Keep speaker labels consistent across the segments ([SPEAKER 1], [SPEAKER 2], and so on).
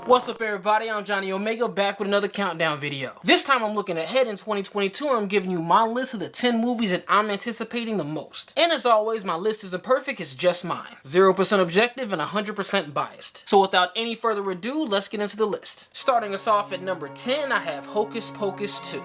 [SPEAKER 1] What's up everybody, I'm Johnnie Omega back with another countdown video. This time I'm looking ahead in 2022 and I'm giving you my list of the 10 movies that I'm anticipating the most. And as always, my list isn't perfect, it's just mine. 0% objective and 100% biased. So without any further ado, let's get into the list. Starting us off at number 10, I have Hocus Pocus 2.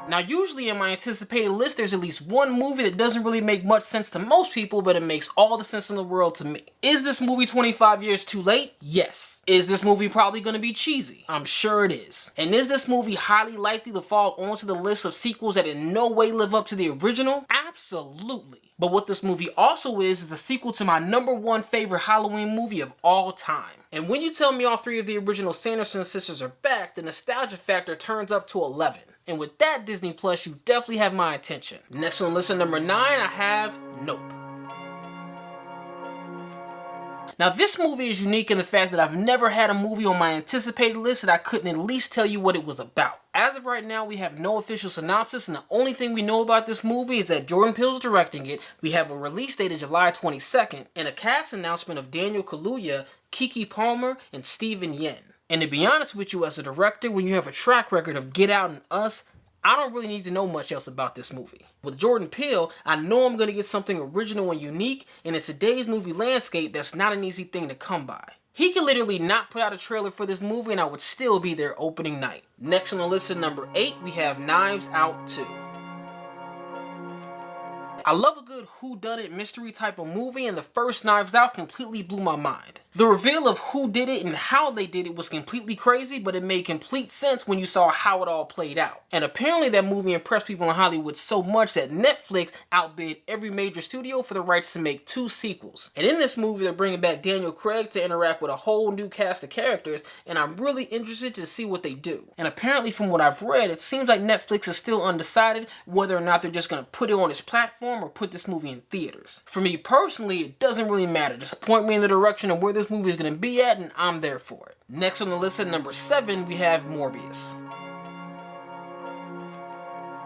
[SPEAKER 1] Now usually in my anticipated list there's at least one movie that doesn't really make much sense to most people, but it makes all the sense in the world to me. Is this movie 25 years too late? Yes. Is this movie probably going to be cheesy? I'm sure it is. And is this movie highly likely to fall onto the list of sequels that in no way live up to the original? Absolutely. But what this movie also is a sequel to my #1 favorite Halloween movie of all time. And when you tell me all three of the original Sanderson sisters are back, the nostalgia factor turns up to 11. And with that, Disney Plus, you definitely have my attention. Next on the list at number 9, I have Nope. Now this movie is unique in the fact that I've never had a movie on my anticipated list that I couldn't at least tell you what it was about. As of right now, we have no official synopsis, and the only thing we know about this movie is that Jordan Peele's directing it, we have a release date of July 22nd, and a cast announcement of Daniel Kaluuya, Keke Palmer, and Steven Yeun. And to be honest with you, as a director, when you have a track record of Get Out and Us, I don't really need to know much else about this movie. With Jordan Peele, I know I'm going to get something original and unique, and in today's movie landscape, that's not an easy thing to come by. He could literally not put out a trailer for this movie and I would still be there opening night. Next on the list at number 8, we have Knives Out 2. I love a good whodunit mystery type of movie, and the first Knives Out completely blew my mind. The reveal of who did it and how they did it was completely crazy, but it made complete sense when you saw how it all played out. And apparently that movie impressed people in Hollywood so much that Netflix outbid every major studio for the rights to make 2 sequels. And in this movie they're bringing back Daniel Craig to interact with a whole new cast of characters, and I'm really interested to see what they do. And apparently from what I've read, it seems like Netflix is still undecided whether or not they're just going to put it on its platform or put this movie in theaters. For me personally, it doesn't really matter. Just point me in the direction of where this movie is going to be at and I'm there for it. Next on the list at number 7, we have Morbius.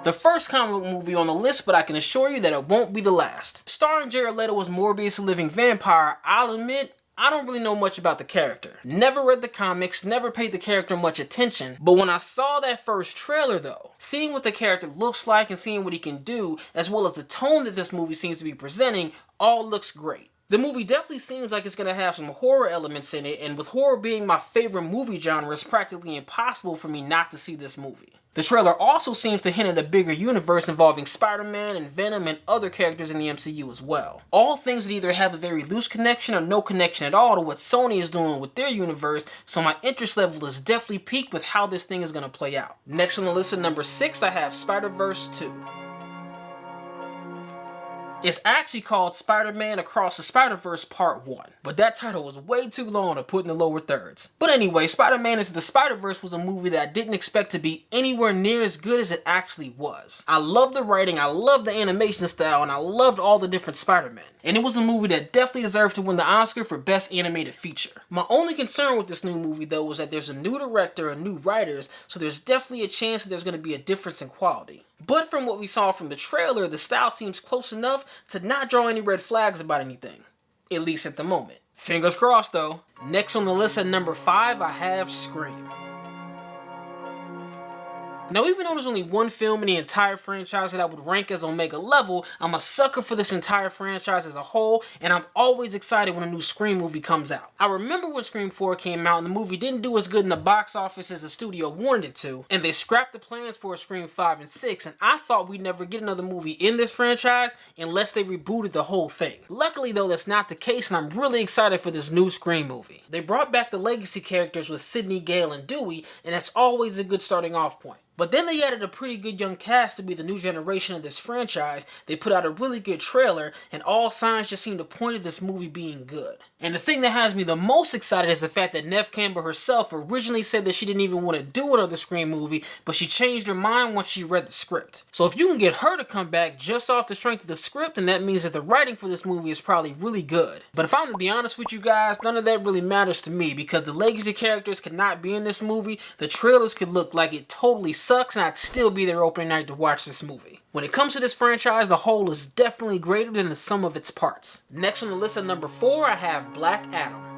[SPEAKER 1] The first comic book movie on the list, but I can assure you that it won't be the last. Starring Jared Leto as Morbius, a living vampire, I'll admit, I don't really know much about the character. Never read the comics, never paid the character much attention, but when I saw that first trailer though, seeing what the character looks like and seeing what he can do, as well as the tone that this movie seems to be presenting, all looks great. The movie definitely seems like it's going to have some horror elements in it, and with horror being my favorite movie genre, it's practically impossible for me not to see this movie. The trailer also seems to hint at a bigger universe involving Spider-Man and Venom and other characters in the MCU as well. All things that either have a very loose connection or no connection at all to what Sony is doing with their universe, so my interest level is definitely peaked with how this thing is going to play out. Next on the list at number 6, I have Spider-Verse 2. It's actually called Spider-Man Across the Spider-Verse Part 1, but that title was way too long to put in the lower thirds. But anyway, Spider-Man Into the Spider-Verse was a movie that I didn't expect to be anywhere near as good as it actually was. I loved the writing, I loved the animation style, and I loved all the different Spider-Men. And it was a movie that definitely deserved to win the Oscar for Best Animated Feature. My only concern with this new movie though was that there's a new director and new writers, so there's definitely a chance that there's going to be a difference in quality. But from what we saw from the trailer, the style seems close enough to not draw any red flags about anything. At least at the moment. Fingers crossed though. Next on the list at number 5, I have Scream. Now even though there's only one film in the entire franchise that I would rank as Omega level, I'm a sucker for this entire franchise as a whole, and I'm always excited when a new Scream movie comes out. I remember when Scream 4 came out and the movie didn't do as good in the box office as the studio wanted it to, and they scrapped the plans for a Scream 5 and 6, and I thought we'd never get another movie in this franchise unless they rebooted the whole thing. Luckily though, that's not the case, and I'm really excited for this new Scream movie. They brought back the legacy characters with Sidney, Gale, and Dewey, and that's always a good starting off point. But then they added a pretty good young cast to be the new generation of this franchise, they put out a really good trailer, and all signs just seem to point at this movie being good. And the thing that has me the most excited is the fact that Neve Campbell herself originally said that she didn't even want to do another Scream movie, but she changed her mind once she read the script. So if you can get her to come back just off the strength of the script, then that means that the writing for this movie is probably really good. But if I'm to be honest with you guys, none of that really matters to me, because the legacy characters could not be in this movie, the trailers could look like it totally sucks, and I'd still be there opening night to watch this movie. When it comes to this franchise, the whole is definitely greater than the sum of its parts. Next on the list at number 4, I have Black Adam.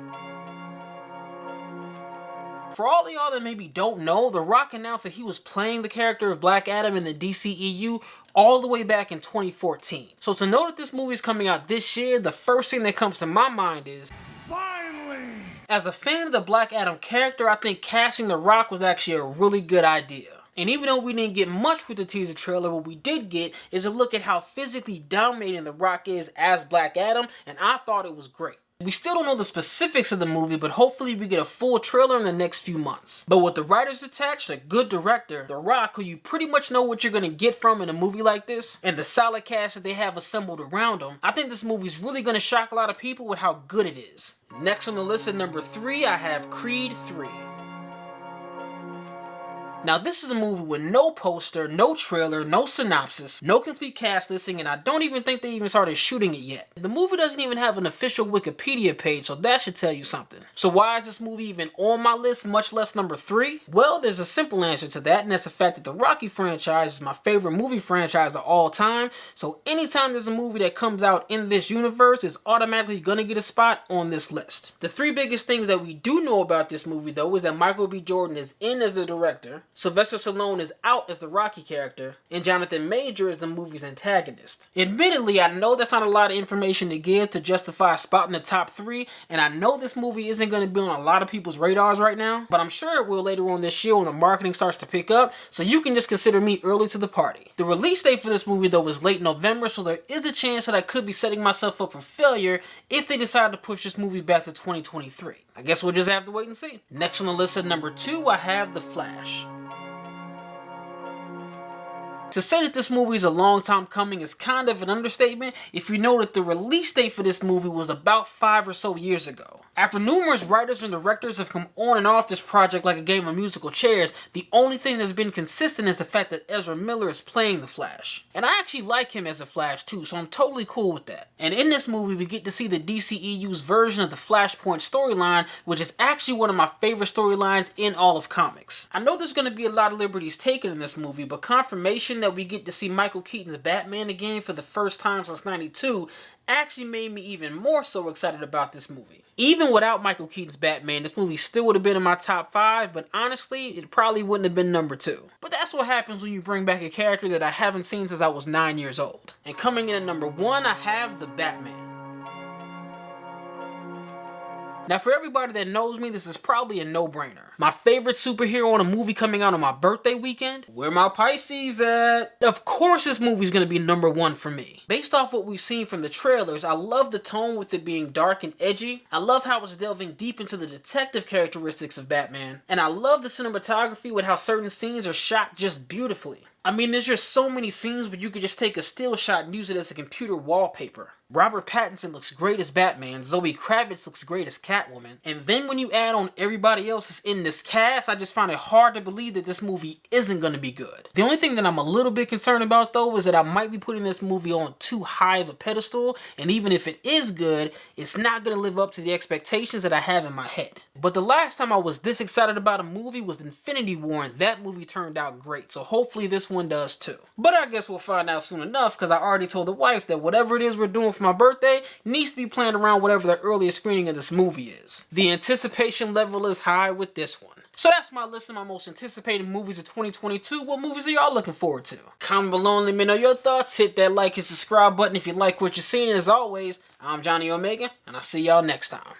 [SPEAKER 1] For all of y'all that maybe don't know, The Rock announced that he was playing the character of Black Adam in the DCEU all the way back in 2014. So to know that this movie is coming out this year, the first thing that comes to my mind is, finally! As a fan of the Black Adam character, I think casting The Rock was actually a really good idea. And even though we didn't get much with the teaser trailer, what we did get is a look at how physically dominating The Rock is as Black Adam, and I thought it was great. We still don't know the specifics of the movie, but hopefully we get a full trailer in the next few months. But with the writers attached, a good director, The Rock, who you pretty much know what you're going to get from in a movie like this, and the solid cast that they have assembled around him, I think this movie's really going to shock a lot of people with how good it is. Next on the list at number 3, I have Creed 3. Now this is a movie with no poster, no trailer, no synopsis, no complete cast listing, and I don't even think they even started shooting it yet. The movie doesn't even have an official Wikipedia page, so that should tell you something. So why is this movie even on my list, much less number 3? Well, there's a simple answer to that, and that's the fact that the Rocky franchise is my favorite movie franchise of all time, so anytime there's a movie that comes out in this universe, it's automatically gonna get a spot on this list. The 3 biggest things that we do know about this movie though is that Michael B. Jordan is in as the director, Sylvester Stallone is out as the Rocky character, and Jonathan Major is the movie's antagonist. Admittedly, I know that's not a lot of information to give to justify a spot in the top 3, and I know this movie isn't going to be on a lot of people's radars right now, but I'm sure it will later on this year when the marketing starts to pick up, so you can just consider me early to the party. The release date for this movie though is late November, so there is a chance that I could be setting myself up for failure if they decide to push this movie back to 2023. I guess we'll just have to wait and see. Next on the list at number 2, I have The Flash. To say that this movie is a long time coming is kind of an understatement if you know that the release date for this movie was about 5 or so years ago. After numerous writers and directors have come on and off this project like a game of musical chairs, the only thing that's been consistent is the fact that Ezra Miller is playing the Flash. And I actually like him as the Flash too, so I'm totally cool with that. And in this movie, we get to see the DCEU's version of the Flashpoint storyline, which is actually one of my favorite storylines in all of comics. I know there's going to be a lot of liberties taken in this movie, but confirmation that we get to see Michael Keaton's Batman again for the first time since '92 actually made me even more so excited about this movie. Even without Michael Keaton's Batman, this movie still would have been in my top 5, but honestly, it probably wouldn't have been number 2. But that's what happens when you bring back a character that I haven't seen since I was 9 years old. And coming in at number 1, I have The Batman. Now for everybody that knows me, this is probably a no-brainer. My favorite superhero in a movie coming out on my birthday weekend? Where my Pisces at? Of course this movie's gonna be number 1 for me. Based off what we've seen from the trailers, I love the tone with it being dark and edgy. I love how it's delving deep into the detective characteristics of Batman. And I love the cinematography with how certain scenes are shot just beautifully. I mean, there's just so many scenes where you could just take a still shot and use it as a computer wallpaper. Robert Pattinson looks great as Batman, Zoe Kravitz looks great as Catwoman, and then when you add on everybody else that's in this cast, I just find it hard to believe that this movie isn't going to be good. The only thing that I'm a little bit concerned about though is that I might be putting this movie on too high of a pedestal, and even if it is good, it's not going to live up to the expectations that I have in my head. But the last time I was this excited about a movie was Infinity War, and that movie turned out great, so hopefully this one does too. But I guess we'll find out soon enough, because I already told the wife that whatever it is we're doing for my birthday needs to be planned around whatever the earliest screening of this movie is. The anticipation level is high with this one. So that's my list of my most anticipated movies of 2022. What movies are y'all looking forward to? Comment below and let me know your thoughts. Hit that like and subscribe button if you like what you're seeing. And as always, I'm Johnnie Omega, and I'll see y'all next time.